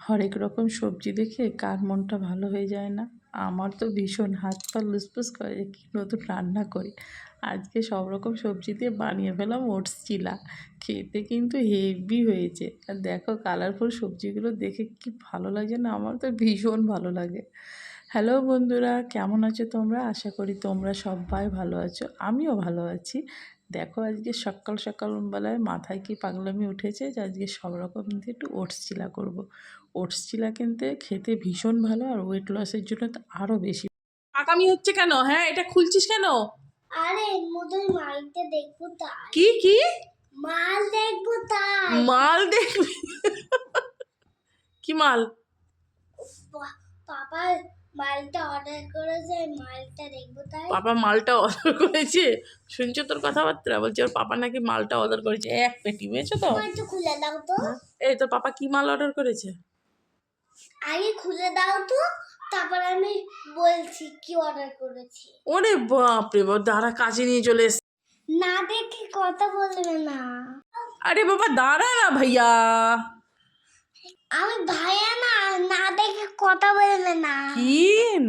হরেক রকম সবজি দেখে কার মনটা ভালো হয়ে যায় না। আমার তো ভীষণ হাত পা লুসপুস করে যে কী নতুন রান্না করি। আজকে সব রকম সবজি দিয়ে বানিয়ে ফেলাম ওটস চিলা। খেতে কিন্তু হেভি হয়েছে। আর দেখো কালারফুল সবজিগুলো দেখে কি ভালো লাগছে না, আমার তো ভীষণ ভালো লাগে। হ্যালো বন্ধুরা, কেমন আছো তোমরা? আশা করি তোমরা সবাই ভালো আছো, আমিও ভালো আছি। দেখো আজকে সকাল সকালবেলায় মাথায় কি পাগলামি উঠেছে যে আজকে সব রকম দিয়ে একটু ওটস চিলা করব। ওটস চিলা কিন্তু খেতে ভীষণ ভালো, আর ওয়েট লসের জন্য তো আরও বেশি। পাকামি হচ্ছে কেন? হ্যাঁ, এটা খুলছিস কেন? আরে এর মধ্যে মালটা দেখবো তাই। কি কি মাল দেখবো তাই। মাল দেখবি? কি মাল? পাপা মালটা অর্ডার করেছে, মালটা দেখবো তাই। পাপা মালটা অর্ডার করেছে? শুনছো তোর কথাবার্তা? বলছে ওর পাপা নাকি মালটা অর্ডার করেছে এক পেটি, বুঝেছো তো? একটু খুলে দাও তো। এই তোর পাপা কি মাল অর্ডার করেছে? আগে খুলে দাও তো, তারপর আমি বলছি কি অর্ডার করেছি। ওরে বাপ রে বাপ, দাঁড়া কাছে নিয়ে চলে এসে। না দেখে কথা বলবে না। আরে বাবা দাঁড়া না ভাইয়া। আমি ভাইয়া না, না দেখে কথা বলবে না। কি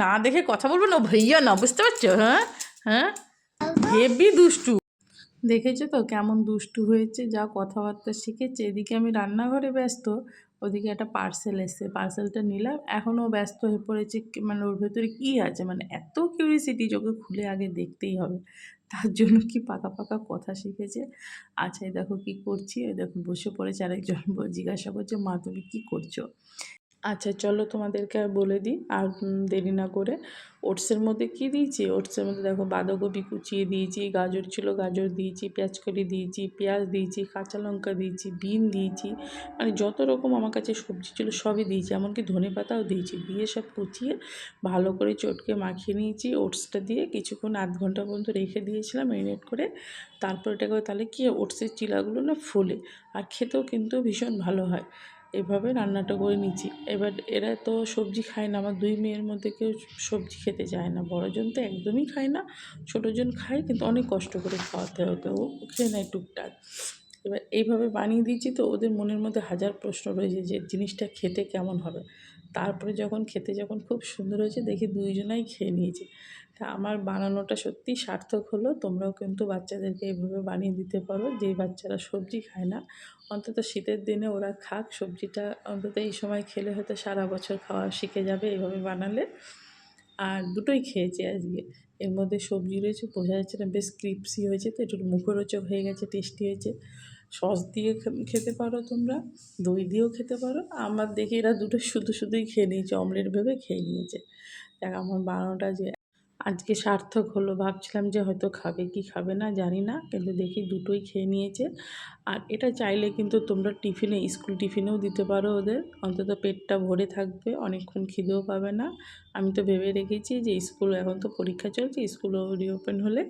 না দেখে কথা বলবো না? ভাইয়া না, বুঝতে পারছো? হ্যাঁ হ্যাঁ, হেভি দুষ্টু। দেখেছো তো কেমন দুষ্টু হয়েছে, যা কথাবার্তা শিখেছে। এদিকে আমি রান্নাঘরে ব্যস্ত, ওদিকে একটা পার্সেল এসছে, পার্সেলটা নিলাম। এখনও ব্যস্ত হয়ে পড়েছে, মানে ওর ভেতরে কী আছে, মানে এত কিউরিসিটি, চোখে খুলে আগে দেখতেই হবে। তার জন্য কি পাকা পাকা কথা শিখেছে। আচ্ছা এই দেখো কী করছি, ওই দেখো বসে পড়েছে আরেকজন, জিজ্ঞাসা করছে মা তুমি কী করছো। আচ্ছা চলো তোমাদেরকে আর বলে দিই আর দেরি না করে। ওটসের মধ্যে কি দিয়েছি, ওটসের মধ্যে দেখো বাঁধাকপি কুচিয়ে দিয়েছি, গাজর ছিল গাজর দিয়েছি, পেঁয়াজ কলি দিয়েছি, পেঁয়াজ দিয়েছি, কাঁচা লঙ্কা দিয়েছি, বিন দিয়েছি, মানে যত রকম আমার কাছে সবজি ছিল সবই দিয়েছি, এমনকি ধনেপাতাও দিয়েছি। দিয়ে সব কুচিয়ে ভালো করে চটকে মাখিয়ে নিয়েছি। ওটসটা দিয়ে কিছুক্ষণ আধ ঘন্টা পর্যন্ত রেখে দিয়েছিলাম ম্যারিনেট করে। তারপর এটা করে তাহলে কি ওটসের চিলাগুলো না ফোলে, আর খেতেও কিন্তু ভীষণ ভালো হয়। এভাবে রান্নাটা করে নিচ্ছি। এবার এরা তো সবজি খায় না, আমার দুই মেয়ের মধ্যে কেউ সবজি খেতে চায় না। বড়জন তো একদমই খায় না, ছোটোজন খায় কিন্তু অনেক কষ্ট করে খাওয়াতে হয় ওকে, ও খেয়ে নেয় টুকটাক। এবার এইভাবে বানিয়ে দিয়েছি তো ওদের মনের মধ্যে হাজার প্রশ্ন রয়েছে যে জিনিসটা খেতে কেমন হবে। তারপরে যখন খেতে যখন খুব সুন্দর হয়েছে দেখি দুইজনাই খেয়ে নিয়েছে। তা আমার বানানোটা সত্যিই সার্থক হলো। তোমরাও কিন্তু বাচ্চাদেরকে এইভাবে বানিয়ে দিতে পারো, যেই বাচ্চারা সবজি খায় না অন্তত শীতের দিনে ওরা খাক সবজিটা, অন্তত এই সময় খেলে হয়তো সারা বছর খাওয়া শিখে যাবে এইভাবে বানালে। আর দুটোই খেয়েছি আজকে। এর মধ্যে সবজি রয়েছে, বোঝা যাচ্ছে না, বেশ ক্রিপসি হয়েছে, তো একটু মুখরোচক হয়ে গেছে, টেস্টি হয়েছে। সস দিয়ে খেতে পারো তোমরা, দই দিয়েও খেতে পারো। আমার দেখি এরা দুটো শুধু শুধুই খেয়ে নিয়েছে, অমলেট ভেবে খেয়ে নিয়েছে। দেখ আমার বানানোটা যে আজকে সার্থক হলো। ভাবছিলাম যে হয়তো খাবে কি খাবে না জানি না, কিন্তু দেখি দুটোই খেয়ে নিয়েছে। আর এটা চাইলে কিন্তু তোমরা টিফিনে, স্কুল টিফিনেও দিতে পারো ওদের, অন্তত পেটটা ভরে থাকবে, অনেকক্ষণ খিদেও পাবে না। আমি তো ভেবে রেখেছি যে স্কুল এখন তো পরীক্ষা চলছে, স্কুলও রিওপেন হলে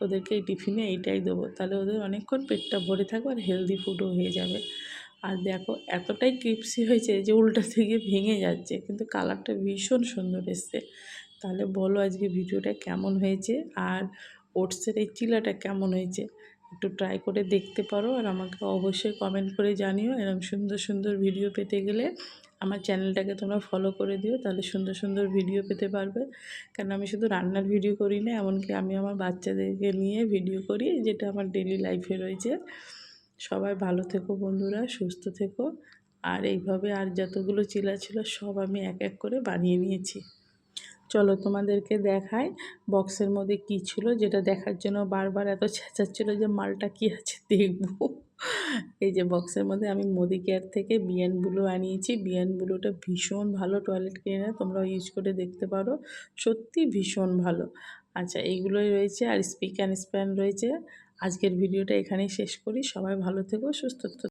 ওদেরকে এই টিফিনে এইটাই দেবো, তাহলে ওদের অনেকক্ষণ পেটটা ভরে থাকবে আর হেলদি ফুডও হয়ে যাবে। আর দেখো এতটাই ক্রিপসি হয়েছে যে উল্টা থেকে ভেঙে যাচ্ছে, কিন্তু কালারটা ভীষণ সুন্দর এসছে। তাহলে বলো আজকে ভিডিওটা কেমন হয়েছে, আর ওটসের এই চিলাটা কেমন হয়েছে, একটু ট্রাই করে দেখতে পারো। আর আমাকে অবশ্যই কমেন্ট করে জানিও। এরকম সুন্দর সুন্দর ভিডিও পেতে গেলে আমার চ্যানেলটাকে তোমরা ফলো করে দিও, তাহলে সুন্দর সুন্দর ভিডিও পেতে পারবে। কারণ আমি শুধু রান্নার ভিডিও করি না, এমনকি আমি আমার বাচ্চাদেরকে নিয়ে ভিডিও করি, যেটা আমার ডেলি লাইফে রয়েছে। সবাই ভালো থেকো বন্ধুরা, সুস্থ থেকো। আর এইভাবে আর যতগুলো চিলা ছিল সব আমি এক এক করে বানিয়ে নিয়েছি। চলো তোমাদেরকে দেখাই বক্সের মধ্যে কী ছিল, যেটা দেখার জন্য বারবার এত চেঁচাচ্ছিল যে মালটা কী আছে দেখবো। এই যে বক্সের মধ্যে আমি মোদি কেয়ার থেকে বিয়ান ব্লু আনিয়েছি। বিয়ান ব্লুটা ভীষণ ভালো টয়লেট ক্লিনার, তোমরা ইউজ করে দেখতে পারো, সত্যি ভীষণ ভালো। আচ্ছা এইগুলোই রয়েছে, আর স্পিক অ্যান্ড স্প্যান রয়েছে। আজকের ভিডিওটা এখানেই শেষ করি। সবাই ভালো থেকো, সুস্থ থেকো।